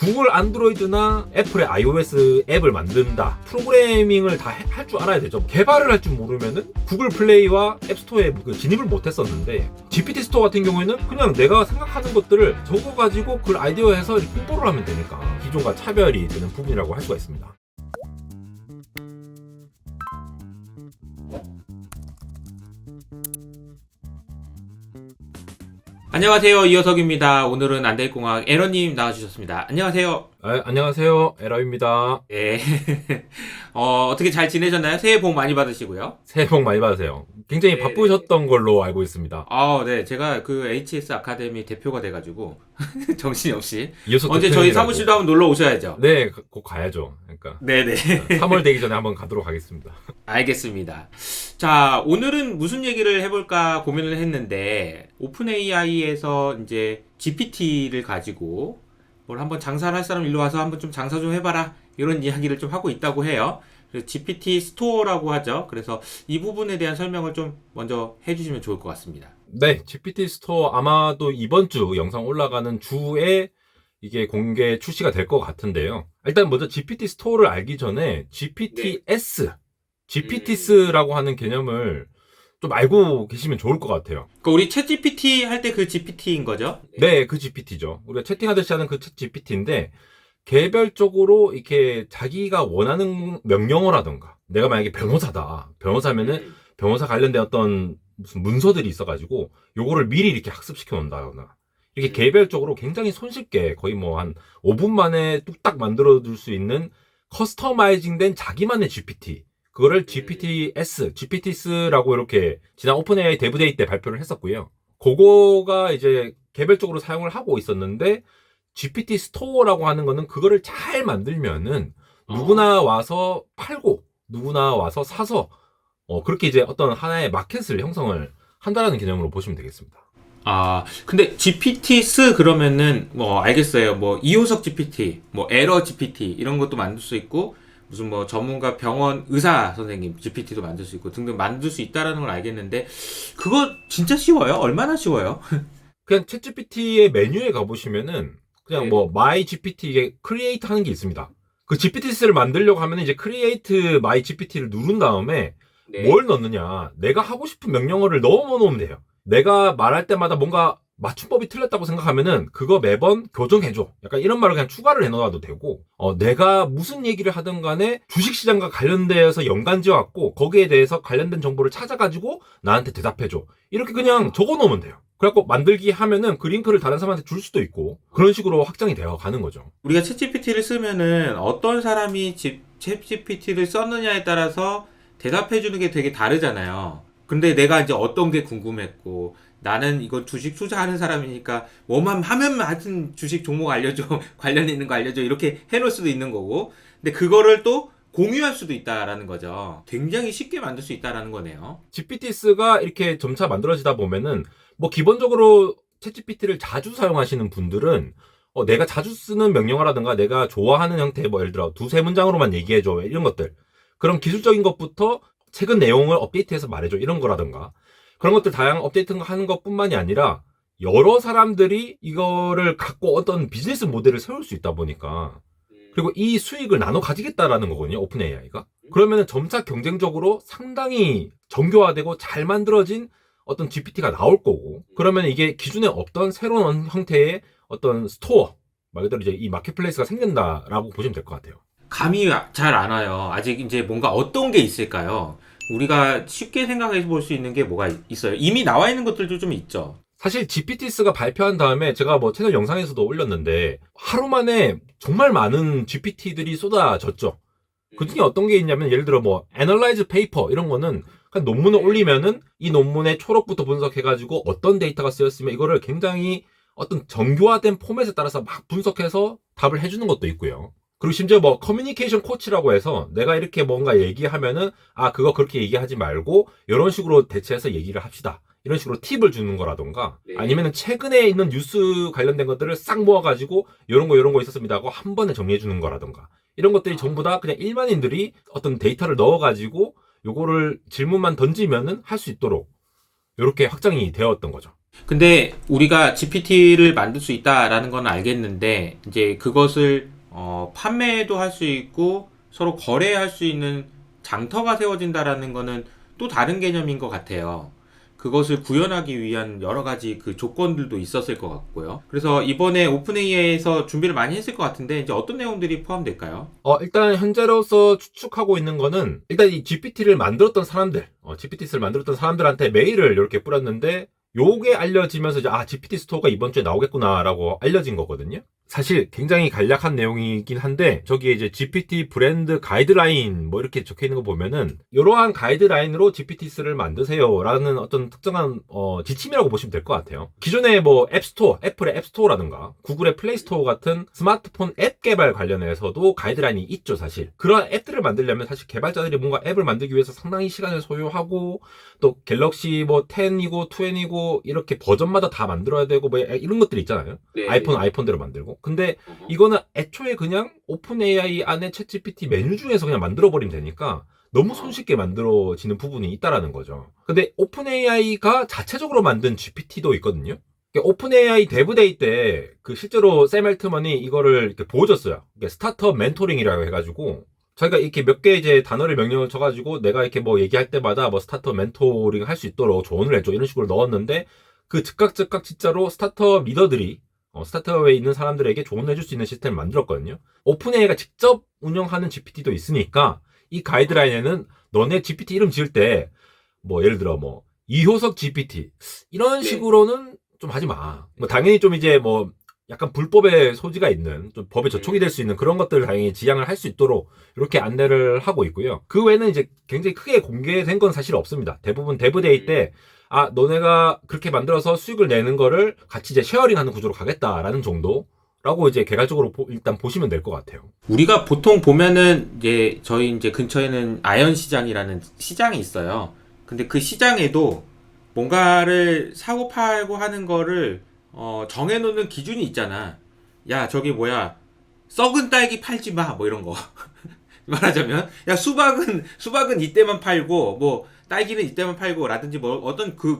구글 안드로이드나 애플의 iOS 앱을 만든다. 프로그래밍을 다 할 줄 알아야 되죠. 개발을 할 줄 모르면은 구글 플레이와 앱스토어에 진입을 못 했었는데 GPT 스토어 같은 경우에는 그냥 내가 생각하는 것들을 적어가지고 그걸 아이디어해서 홍보를 하면 되니까 기존과 차별이 되는 부분이라고 할 수가 있습니다. 안녕하세요, 이호석입니다. 오늘은 안될공학 에러님 나와주셨습니다. 안녕하세요. 안녕하세요. 에러입니다. 네. 어떻게 잘 지내셨나요? 새해 복 많이 받으시고요. 새해 복 많이 받으세요. 굉장히 네. 바쁘셨던 걸로 알고 있습니다. 네. 제가 그 HS 아카데미 대표가 돼가지고 정신이 없이 이호석 언제 저희 대표님이라고. 사무실도 한번 놀러 오셔야죠. 네, 곧 가야죠. 그러니까 네네. 3월 되기 전에 한번 가도록 하겠습니다. 알겠습니다. 자, 오늘은 무슨 얘기를 해볼까 고민을 했는데, 오픈 AI에서 이제 GPT를 가지고 뭘 한번 장사를 할 사람 일로 와서 한번 좀 장사 좀 해봐라. 이런 이야기를 좀 하고 있다고 해요. 그래서 GPT 스토어라고 하죠. 그래서 이 부분에 대한 설명을 좀 먼저 해주시면 좋을 것 같습니다. 네, GPT 스토어 아마도 이번 주 영상 올라가는 주에 이게 공개 출시가 될 것 같은데요. 일단 먼저 GPT 스토어를 알기 전에 GPTS, GPTs라고 하는 개념을 좀 알고 계시면 좋을 것 같아요. 그러니까 우리 챗 GPT 할 때 그 GPT인 거죠? 네, 그 GPT죠. 우리가 채팅하듯이 하는 그 챗 GPT인데 개별적으로 이렇게 자기가 원하는 명령어라던가 내가 만약에 변호사다. 변호사면은 변호사 관련된 어떤 무슨 문서들이 있어가지고 요거를 미리 이렇게 학습시켜 놓는다거나 이렇게 개별적으로 굉장히 손쉽게 거의 뭐 한 5분 만에 뚝딱 만들어줄 수 있는 커스터마이징된 자기만의 GPT 그거를 GPTs라고 이렇게 지난 오픈AI 데브데이 때 발표를 했었고요. 그거가 이제 개별적으로 사용을 하고 있었는데 GPT 스토어라고 하는 거는 그거를 잘 만들면은 누구나 와서 팔고 누구나 와서 사서 그렇게 이제 어떤 하나의 마켓을 형성을 한다라는 개념으로 보시면 되겠습니다. 근데 GPTs 그러면은 뭐 알겠어요. 뭐 이호석 GPT, 뭐 에러 GPT 이런 것도 만들 수 있고 무슨 뭐 전문가 병원 의사 선생님 GPT도 만들 수 있고 등등 만들 수 있다라는 걸 알겠는데 그거 진짜 쉬워요? 얼마나 쉬워요? 그냥 챗 GPT의 메뉴에 가보시면은 그냥 네. 뭐 my GPT 이게 크리에이트 하는 게 있습니다. 그 GPTs를 만들려고 하면 이제 크리에이트 my GPT를 누른 다음에 네. 뭘 넣느냐 내가 하고 싶은 명령어를 넣어 놓으면 돼요. 내가 말할 때마다 뭔가 맞춤법이 틀렸다고 생각하면은 그거 매번 교정해줘. 약간 이런 말을 그냥 추가를 해놓아도 되고 내가 무슨 얘기를 하든 간에 주식시장과 관련돼서 연관지어갖고 거기에 대해서 관련된 정보를 찾아가지고 나한테 대답해줘. 이렇게 그냥 적어놓으면 돼요. 그래갖고 만들기 하면은 그 링크를 다른 사람한테 줄 수도 있고 그런 식으로 확장이 되어 가는 거죠. 우리가 챗GPT를 쓰면은 어떤 사람이 챗GPT를 썼느냐에 따라서 대답해주는 게 되게 다르잖아요. 근데 내가 이제 어떤 게 궁금했고 나는 이거 주식 투자하는 사람이니까 뭐만 하면 하여튼 주식 종목 알려줘 관련 있는 거 알려줘 이렇게 해놓을 수도 있는 거고 근데 그거를 또 공유할 수도 있다라는 거죠. 굉장히 쉽게 만들 수 있다라는 거네요. GPTs가 이렇게 점차 만들어지다 보면은 뭐 기본적으로 챗GPT를 자주 사용하시는 분들은 내가 자주 쓰는 명령어라든가 내가 좋아하는 형태의 뭐 예를 들어 두세 문장으로만 얘기해줘 이런 것들 그런 기술적인 것부터 최근 내용을 업데이트해서 말해줘 이런 거라든가 그런 것들 다양한 업데이트하는 것뿐만이 아니라 여러 사람들이 이거를 갖고 어떤 비즈니스 모델을 세울 수 있다 보니까 그리고 이 수익을 나눠 가지겠다라는 거거든요. 오픈 AI가. 그러면은 점차 경쟁적으로 상당히 정교화되고 잘 만들어진 어떤 GPT가 나올 거고 그러면 이게 기존에 없던 새로운 형태의 어떤 스토어 말 그대로 이제 이 마켓플레이스가 생긴다라고 보시면 될 것 같아요. 감이 잘 안 와요. 아직 이제 뭔가 어떤 게 있을까요? 우리가 쉽게 생각해 볼 수 있는 게 뭐가 있어요? 이미 나와 있는 것들도 좀 있죠. 사실 GPTs가 발표한 다음에 제가 뭐 채널 영상에서도 올렸는데 하루 만에 정말 많은 GPT들이 쏟아졌죠. 그 중에 어떤 게 있냐면 예를 들어 뭐 Analyze Paper 이런 거는 그냥 논문을 올리면은 이 논문의 초록부터 분석해가지고 어떤 데이터가 쓰였으면 이거를 굉장히 어떤 정교화된 포맷에 따라서 막 분석해서 답을 해주는 것도 있고요. 그리고 심지어 뭐 커뮤니케이션 코치라고 해서 내가 이렇게 뭔가 얘기하면은 그거 그렇게 얘기하지 말고 이런 식으로 대체해서 얘기를 합시다. 이런 식으로 팁을 주는 거라던가 아니면은 최근에 있는 뉴스 관련된 것들을 싹 모아가지고 이런 거 있었습니다 하고 한 번에 정리해 주는 거라던가 이런 것들이 전부 다 그냥 일반인들이 어떤 데이터를 넣어가지고 요거를 질문만 던지면은 할 수 있도록 이렇게 확장이 되었던 거죠. 근데 우리가 GPT를 만들 수 있다라는 건 알겠는데 이제 그것을 판매도 할 수 있고 서로 거래할 수 있는 장터가 세워진다라는 거는 또 다른 개념인 것 같아요. 그것을 구현하기 위한 여러 가지 그 조건들도 있었을 것 같고요. 그래서 이번에 오픈 AI에서 준비를 많이 했을 것 같은데 이제 어떤 내용들이 포함될까요? 일단 현재로서 추측하고 있는 거는 일단 이 GPT를 만들었던 사람들, GPT를 만들었던 사람들한테 메일을 이렇게 뿌렸는데 요게 알려지면서 이제 GPT 스토어가 이번 주에 나오겠구나라고 알려진 거거든요. 사실 굉장히 간략한 내용이긴 한데 저기에 이제 GPT 브랜드 가이드라인 뭐 이렇게 적혀 있는 거 보면은 이러한 가이드라인으로 GPT를 만드세요라는 어떤 특정한 지침이라고 보시면 될 것 같아요. 기존에 뭐 앱스토어, 애플의 앱스토어라든가 구글의 플레이스토어 같은 스마트폰 앱 개발 관련해서도 가이드라인이 있죠, 사실. 그런 앱들을 만들려면 사실 개발자들이 뭔가 앱을 만들기 위해서 상당히 시간을 소요하고 또 갤럭시 뭐 10이고 20이고 이렇게 버전마다 다 만들어야 되고 뭐 이런 것들이 있잖아요. 네. 아이폰대로 만들고. 근데 이거는 애초에 그냥 오픈 AI 안에 챗 GPT 메뉴 중에서 그냥 만들어버리면 되니까 너무 손쉽게 만들어지는 부분이 있다라는 거죠. 근데 오픈 AI가 자체적으로 만든 GPT도 있거든요. 오픈 AI 데브데이 때 그 실제로 샘 알트먼이 이거를 이렇게 보여줬어요. 스타트업 멘토링이라고 해가지고 저희가 이렇게 몇 개 이제 단어를 명령을 쳐가지고 내가 이렇게 뭐 얘기할 때마다 뭐 스타트업 멘토링 할 수 있도록 조언을 해줘 이런 식으로 넣었는데 그 즉각 진짜로 스타트업 리더들이 스타트업에 있는 사람들에게 조언을 해줄 수 있는 시스템을 만들었거든요. 오픈AI가 직접 운영하는 GPT도 있으니까 이 가이드라인에는 너네 GPT 이름 지을 때 뭐 예를 들어 뭐 이효석 GPT 이런 식으로는 좀 하지 마. 뭐 당연히 좀 이제 뭐 약간 불법의 소지가 있는 좀 법에 저촉이 될 수 있는 그런 것들을 당연히 지양을 할 수 있도록 이렇게 안내를 하고 있고요. 그 외에는 이제 굉장히 크게 공개된 건 사실 없습니다. 대부분 데브데이 때 너네가 그렇게 만들어서 수익을 내는 거를 같이 이제 쉐어링하는 구조로 가겠다라는 정도라고 이제 개괄적으로 일단 보시면 될 것 같아요. 우리가 보통 보면은 이제 저희 이제 근처에는 아현 시장이라는 시장이 있어요. 근데 그 시장에도 뭔가를 사고 팔고 하는 거를 정해놓는 기준이 있잖아. 야, 저기 뭐야, 썩은 딸기 팔지 마, 뭐 이런 거. 말하자면, 야, 수박은 이때만 팔고, 뭐, 딸기는 이때만 팔고, 라든지 뭐, 어떤 그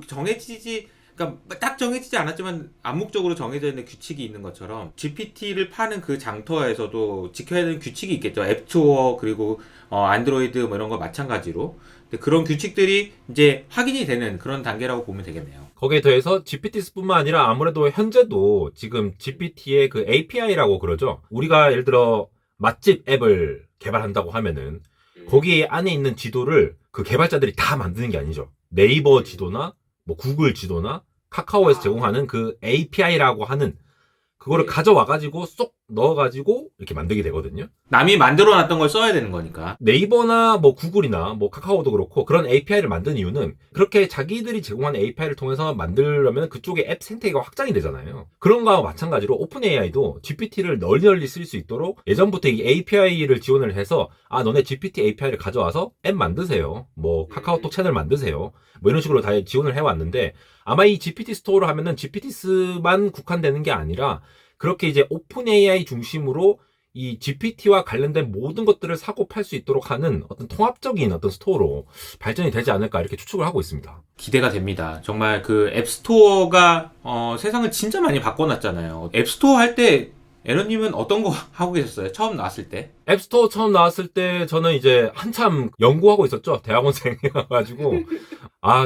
그러니까 딱 정해지지 않았지만 암묵적으로 정해져 있는 규칙이 있는 것처럼 GPT를 파는 그 장터에서도 지켜야 되는 규칙이 있겠죠. 앱스토어 그리고 안드로이드 뭐 이런 거 마찬가지로. 근데 그런 규칙들이 이제 확인이 되는 그런 단계라고 보면 되겠네요. 거기에 더해서 GPT뿐만 아니라 아무래도 현재도 지금 GPT의 그 API라고 그러죠. 우리가 예를 들어 맛집 앱을 개발한다고 하면은 거기 안에 있는 지도를 그 개발자들이 다 만드는 게 아니죠. 네이버 지도나 뭐 구글 지도나 카카오에서 제공하는 그 API라고 하는 그거를 가져와가지고 쏙 넣어가지고 이렇게 만들게 되거든요. 남이 만들어놨던 걸 써야 되는 거니까. 네이버나 뭐 구글이나 뭐 카카오도 그렇고 그런 API를 만든 이유는 그렇게 자기들이 제공한 API를 통해서 만들려면 그쪽에 앱 생태계가 확장이 되잖아요. 그런 거와 마찬가지로 오픈 AI도 GPT를 널리 쓸 수 있도록 예전부터 이 API를 지원을 해서 너네 GPT API를 가져와서 앱 만드세요. 뭐 카카오톡 채널 만드세요. 뭐 이런 식으로 다 지원을 해왔는데 아마 이 GPT 스토어를 하면은 GPT만 국한되는 게 아니라 그렇게 이제 오픈 AI 중심으로 이 GPT와 관련된 모든 것들을 사고 팔 수 있도록 하는 어떤 통합적인 어떤 스토어로 발전이 되지 않을까 이렇게 추측을 하고 있습니다. 기대가 됩니다. 정말 그 앱스토어가 세상을 진짜 많이 바꿔놨잖아요. 앱스토어 할 때 에런님은 어떤 거 하고 계셨어요? 처음 나왔을 때? 앱스토어 처음 나왔을 때 저는 이제 한참 연구하고 있었죠. 대학원생이어가지고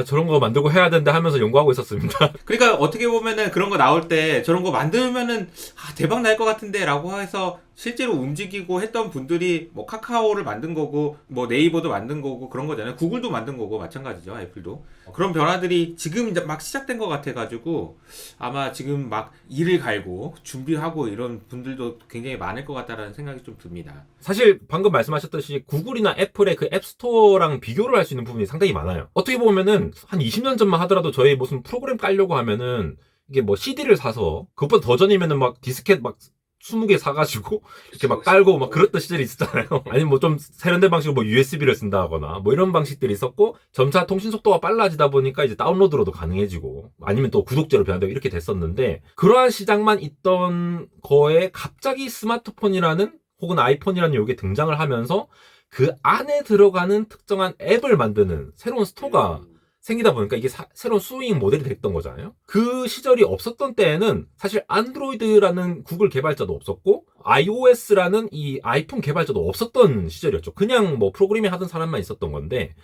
저런 거 만들고 해야 된다 하면서 연구하고 있었습니다. 그러니까 어떻게 보면은 그런 거 나올 때 저런 거 만들면은 대박 날 것 같은데 라고 해서 실제로 움직이고 했던 분들이 뭐 카카오를 만든 거고 뭐 네이버도 만든 거고 그런 거잖아요. 구글도 만든 거고 마찬가지죠. 애플도. 그런 변화들이 지금 이제 막 시작된 것 같아가지고 아마 지금 막 이를 갈고 준비하고 이런 분들도 굉장히 많을 것 같다라는 생각이 좀 듭니다. 사실 방금 말씀하셨듯이 구글이나 애플의 그 앱스토어랑 비교를 할 수 있는 부분이 상당히 많아요. 어떻게 보면은 한 20년 전만 하더라도 저희 무슨 프로그램 깔려고 하면은 이게 뭐 CD를 사서 그것보다 더 전이면은 막 디스켓 막 20개 사가지고 이렇게 막 깔고 막 그랬던 시절이 있었잖아요. 아니면 뭐 좀 세련된 방식으로 뭐 USB를 쓴다거나 뭐 이런 방식들이 있었고 점차 통신 속도가 빨라지다 보니까 이제 다운로드로도 가능해지고 아니면 또 구독제로 변화되고 이렇게 됐었는데 그러한 시장만 있던 거에 갑자기 스마트폰이라는 혹은 아이폰이라는 요게 등장을 하면서 그 안에 들어가는 특정한 앱을 만드는 새로운 스토어가 생기다 보니까 이게 새로운 수익 모델이 됐던 거잖아요. 그 시절이 없었던 때에는 사실 안드로이드라는 구글 개발자도 없었고 iOS라는 이 아이폰 개발자도 없었던 시절이었죠. 그냥 뭐 프로그래밍 하던 사람만 있었던 건데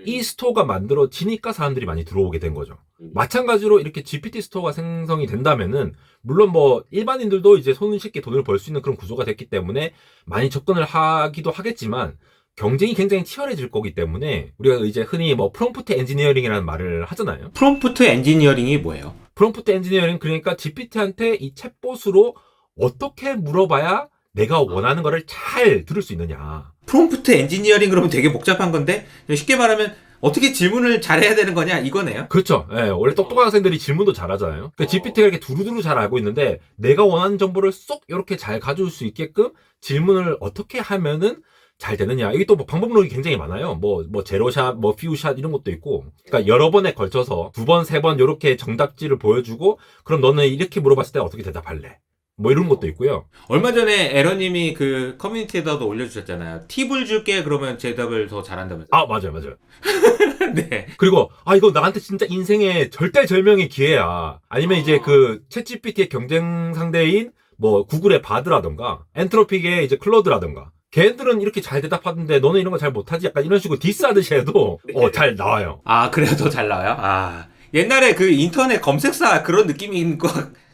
이 스토어가 만들어지니까 사람들이 많이 들어오게 된 거죠. 마찬가지로 이렇게 GPT 스토어가 생성이 된다면은 물론 뭐 일반인들도 이제 손쉽게 돈을 벌 수 있는 그런 구조가 됐기 때문에 많이 접근을 하기도 하겠지만 경쟁이 굉장히 치열해질 거기 때문에 우리가 이제 흔히 뭐 프롬프트 엔지니어링이라는 말을 하잖아요. 프롬프트 엔지니어링이 뭐예요? 프롬프트 엔지니어링 그러니까 GPT한테 이 챗봇으로 어떻게 물어봐야 내가 원하는 거를 잘 들을 수 있느냐. 프롬프트 엔지니어링 그러면 되게 복잡한 건데 쉽게 말하면 어떻게 질문을 잘해야 되는 거냐 이거네요. 그렇죠. 예, 원래 똑똑한 학생들이 질문도 잘하잖아요. 그러니까 GPT가 이렇게 두루두루 잘 알고 있는데 내가 원하는 정보를 쏙 이렇게 잘 가져올 수 있게끔 질문을 어떻게 하면은 잘 되느냐. 이게 또 뭐 방법론이 굉장히 많아요. 뭐 제로샷, 뭐 퓨샷 이런 것도 있고. 그러니까 여러 번에 걸쳐서 두 번, 세 번 이렇게 정답지를 보여주고 그럼 너는 이렇게 물어봤을 때 어떻게 대답할래? 뭐 이런 것도 있고요. 얼마 전에 에러님이 그 커뮤니티에다도 올려주셨잖아요. 팁을 줄게 그러면 대답을 더 잘한다면서. 아, 맞아요, 맞아요. 네. 그리고 이거 나한테 진짜 인생의 절대절명의 기회야. 아니면 이제 그 챗GPT의 경쟁 상대인 뭐 구글의 바드라던가 엔트로픽의 이제 클로드라던가 걔들은 이렇게 잘 대답하던데 너는 이런 거 잘 못하지? 약간 이런 식으로 디스하듯이 해도 잘 나와요. 아 그래요? 더 잘 나와요? 아 옛날에 그 인터넷 검색사 그런 느낌인 거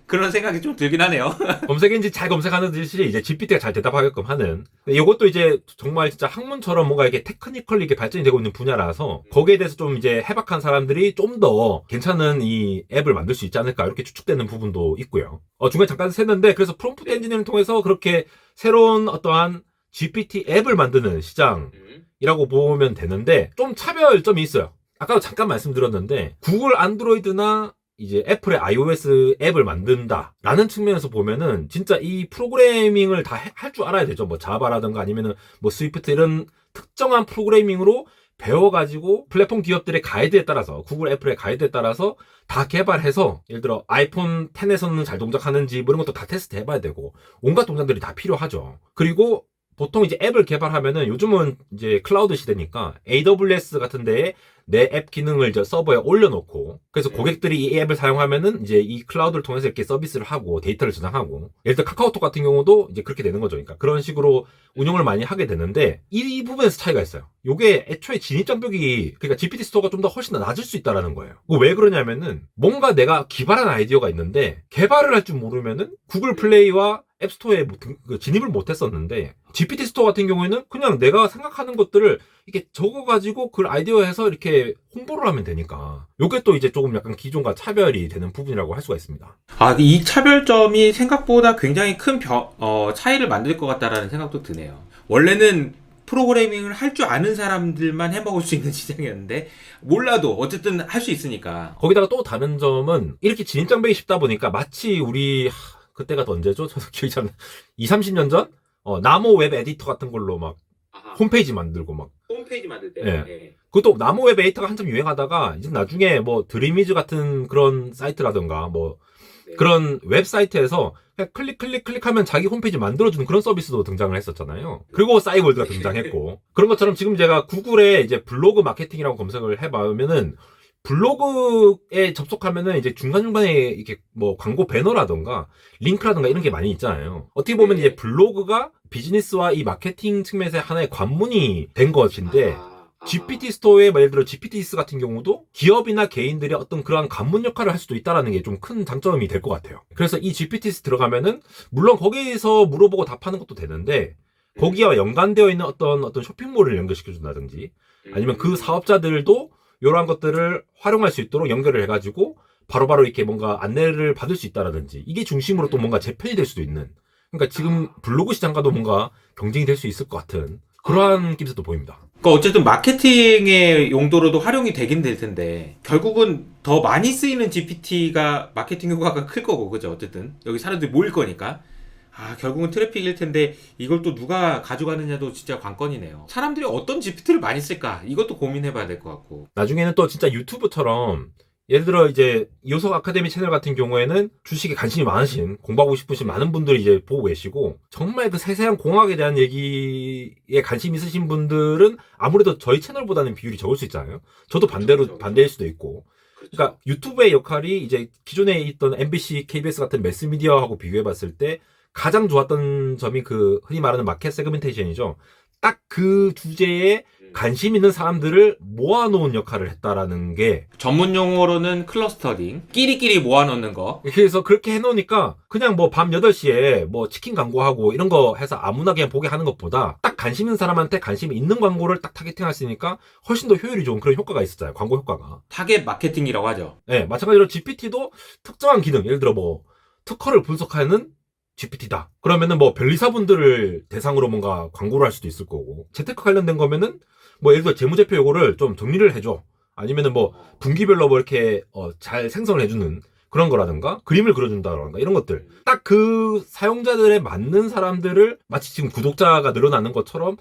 그런 생각이 좀 들긴 하네요. 검색 엔진 잘 검색하는 듯이 이제 GPT가 잘 대답하게끔 하는. 이것도 이제 정말 진짜 학문처럼 뭔가 이렇게 테크니컬리 이게 발전이 되고 있는 분야라서 거기에 대해서 좀 이제 해박한 사람들이 좀 더 괜찮은 이 앱을 만들 수 있지 않을까 이렇게 추측되는 부분도 있고요. 중간에 잠깐 샜는데 그래서 프롬프트 엔지니어링을 통해서 그렇게 새로운 어떠한 GPT 앱을 만드는 시장이라고 보면 되는데 좀 차별점이 있어요. 아까도 잠깐 말씀드렸는데 구글 안드로이드나 이제 애플의 iOS 앱을 만든다라는 측면에서 보면은 진짜 이 프로그래밍을 다 할 줄 알아야 되죠. 뭐 자바라든가 아니면은 뭐 스위프트 이런 특정한 프로그래밍으로 배워가지고 플랫폼 기업들의 가이드에 따라서 구글 애플의 가이드에 따라서 다 개발해서 예를 들어 아이폰 10에서는 잘 동작하는지 뭐 이런 것도 다 테스트 해봐야 되고 온갖 동작들이 다 필요하죠. 그리고 보통 이제 앱을 개발하면은 요즘은 이제 클라우드 시대니까 AWS 같은 데에 내 앱 기능을 저 서버에 올려놓고 그래서 고객들이 이 앱을 사용하면은 이제 이 클라우드를 통해서 이렇게 서비스를 하고 데이터를 저장하고 예를 들어 카카오톡 같은 경우도 이제 그렇게 되는 거죠. 그러니까 그런 식으로 운영을 많이 하게 되는데 이 부분에서 차이가 있어요. 요게 애초에 진입장벽이 그러니까 GPT 스토어가 좀 더 훨씬 더 낮을 수 있다라는 거예요. 왜 그러냐면은 뭔가 내가 기발한 아이디어가 있는데 개발을 할 줄 모르면은 구글 플레이와 앱스토어에 진입을 못했었는데 GPT 스토어 같은 경우에는 그냥 내가 생각하는 것들을 이렇게 적어가지고 그걸 아이디어해서 이렇게 홍보를 하면 되니까 요게 또 이제 조금 약간 기존과 차별이 되는 부분이라고 할 수가 있습니다. 이 차별점이 생각보다 굉장히 큰 차이를 만들 것 같다라는 생각도 드네요. 원래는 프로그래밍을 할 줄 아는 사람들만 해먹을 수 있는 시장이었는데 몰라도 어쨌든 할 수 있으니까. 거기다가 또 다른 점은 이렇게 진입장벽이 쉽다 보니까 마치 우리 그때가 언제죠? 저도 기억이 잘 20-30년 전? 나모 웹 에디터 같은 걸로 막 홈페이지 만들고 막 홈페이지 만들 때. 예. 네. 그것도 나모 웹 에디터가 한참 유행하다가 이제 나중에 뭐 드림이즈 같은 그런 사이트라던가 뭐 그런 웹사이트에서 그냥 클릭하면 자기 홈페이지 만들어주는 그런 서비스도 등장을 했었잖아요. 그리고 싸이월드가 등장했고 그런 것처럼 지금 제가 구글에 이제 블로그 마케팅이라고 검색을 해보면은 블로그에 접속하면은 이제 중간중간에 이렇게 뭐 광고 배너라던가 링크라던가 이런 게 많이 있잖아요. 어떻게 보면 이제 블로그가 비즈니스와 이 마케팅 측면에서 하나의 관문이 된 것인데 GPT 스토어에 예를 들어 GPT스 같은 경우도 기업이나 개인들이 어떤 그러한 관문 역할을 할 수도 있다는 게 좀 큰 장점이 될 것 같아요. 그래서 이 GPT스 들어가면은 물론 거기서 물어보고 답하는 것도 되는데 거기와 연관되어 있는 어떤 쇼핑몰을 연결시켜준다든지 아니면 그 사업자들도 이러한 것들을 활용할 수 있도록 연결을 해가지고 바로바로 이렇게 뭔가 안내를 받을 수 있다라든지 이게 중심으로 또 뭔가 재편이 될 수도 있는 그러니까 지금 블로그 시장과도 뭔가 경쟁이 될 수 있을 것 같은 그러한 낌새도 보입니다. 그러니까 어쨌든 마케팅의 용도로도 활용이 되긴 될 텐데 결국은 더 많이 쓰이는 GPT가 마케팅 효과가 클 거고 그죠? 어쨌든 여기 사람들이 모일 거니까 결국은 트래픽일 텐데 이걸 또 누가 가져가느냐도 진짜 관건이네요. 사람들이 어떤 GPT를 많이 쓸까 이것도 고민해봐야 될 것 같고 나중에는 또 진짜 유튜브처럼 예를 들어 이제 이호석 아카데미 채널 같은 경우에는 주식에 관심이 많으신, 공부하고 싶으신 많은 분들이 이제 보고 계시고, 정말 그 세세한 공학에 대한 얘기에 관심 있으신 분들은 아무래도 저희 채널보다는 비율이 적을 수 있잖아요. 저도 반대로 반대일 수도 있고. 그러니까 유튜브의 역할이 이제 기존에 있던 MBC, KBS 같은 매스미디어하고 비교해 봤을 때 가장 좋았던 점이 그 흔히 말하는 마켓 세그멘테이션이죠. 딱 그 주제에 관심 있는 사람들을 모아놓은 역할을 했다라는 게, 전문 용어로는 클러스터링, 끼리끼리 모아놓는 거. 그래서 그렇게 해놓으니까 그냥 뭐 밤 8시에 뭐 치킨 광고하고 이런 거 해서 아무나 그냥 보게 하는 것보다 딱 관심 있는 사람한테 관심이 있는 광고를 딱 타겟팅 하시니까 훨씬 더 효율이 좋은 그런 효과가 있었잖아요. 광고 효과가. 타겟 마케팅이라고 하죠. 네, 마찬가지로 GPT도 특정한 기능, 예를 들어 뭐 특허를 분석하는 GPT다. 그러면은 뭐 변리사분들을 대상으로 뭔가 광고를 할 수도 있을 거고, 재테크 관련된 거면은 뭐 예를 들어 재무제표 요거를 좀 정리를 해줘. 아니면은 뭐 분기별로 뭐 이렇게 잘 생성을 해주는 그런 거라든가, 그림을 그려준다라든가 이런 것들. 딱 그 사용자들에 맞는 사람들을 마치 지금 구독자가 늘어나는 것처럼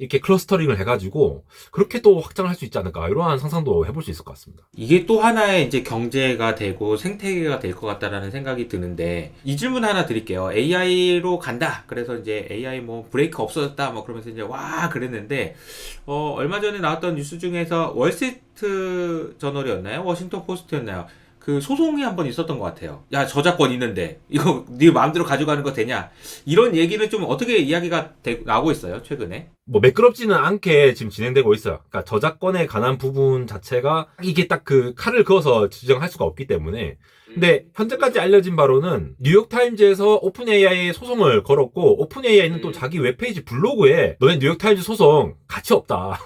이렇게 클러스터링을 해가지고 그렇게 또 확장을 할 수 있지 않을까, 이러한 상상도 해볼 수 있을 것 같습니다. 이게 또 하나의 이제 경제가 되고 생태계가 될 것 같다라는 생각이 드는데, 이 질문 하나 드릴게요. AI로 간다. 그래서 이제 AI 뭐 브레이크 없어졌다. 뭐 그러면서 이제 와 그랬는데, 얼마 전에 나왔던 뉴스 중에서 월스트리트 저널이었나요? 워싱턴 포스트였나요? 그 소송이 한번 있었던 것 같아요. 야, 저작권 있는데 이거 네 마음대로 가져가는 거 되냐? 이런 얘기는 좀 어떻게 이야기가 나오고 있어요, 최근에? 뭐 매끄럽지는 않게 지금 진행되고 있어요. 그러니까 저작권에 관한 부분 자체가 이게 딱 그 칼을 그어서 지정할 수가 없기 때문에. 근데 현재까지 알려진 바로는 뉴욕타임즈에서 오픈 AI에 소송을 걸었고, 오픈 AI는 또 자기 웹페이지 블로그에 너네 뉴욕타임즈 소송 가치 없다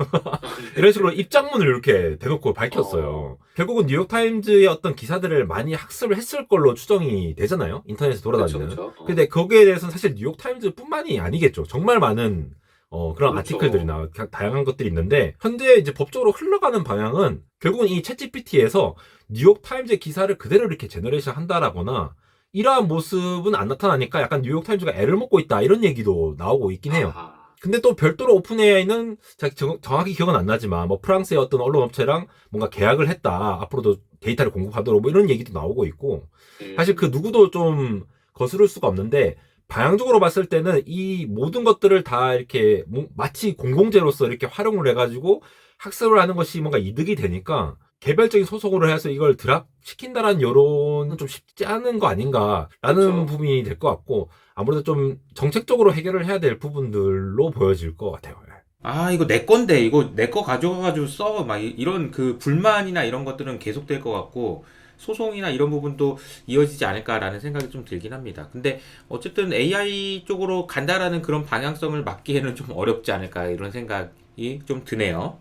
이런 식으로 입장문을 이렇게 대놓고 밝혔어요. 결국은 뉴욕타임즈의 어떤 기사들을 많이 학습을 했을 걸로 추정이 되잖아요, 인터넷에 돌아다니는. 그쵸. 근데 거기에 대해서는 사실 뉴욕타임즈 뿐만이 아니겠죠. 정말 많은 그런 그렇죠. 아티클들이나 다양한 것들이 있는데, 현재 이제 법적으로 흘러가는 방향은 결국은 이 챗GPT에서 뉴욕타임즈의 기사를 그대로 이렇게 제너레이션 한다라거나 이러한 모습은 안 나타나니까 약간 뉴욕타임즈가 애를 먹고 있다, 이런 얘기도 나오고 있긴 해요. 아하. 근데 또 별도로 오픈 AI는 정확히 기억은 안 나지만 뭐 프랑스의 어떤 언론 업체랑 뭔가 계약을 했다, 앞으로도 데이터를 공급하도록, 뭐 이런 얘기도 나오고 있고, 사실 그 누구도 좀 거스를 수가 없는데, 방향적으로 봤을 때는 이 모든 것들을 다 이렇게 마치 공공재로서 이렇게 활용을 해가지고 학습을 하는 것이 뭔가 이득이 되니까 개별적인 소송으로 해서 이걸 드랍시킨다라는 여론은 좀 쉽지 않은 거 아닌가라는 그렇죠. 부분이 될 것 같고, 아무래도 좀 정책적으로 해결을 해야 될 부분들로 보여질 것 같아요. 아, 이거 내 건데, 이거 내 거 가져가가지고 써. 막 이런 그 불만이나 이런 것들은 계속될 것 같고, 소송이나 이런 부분도 이어지지 않을까라는 생각이 좀 들긴 합니다. 근데 어쨌든 AI 쪽으로 간다라는 그런 방향성을 막기에는 좀 어렵지 않을까, 이런 생각이 좀 드네요.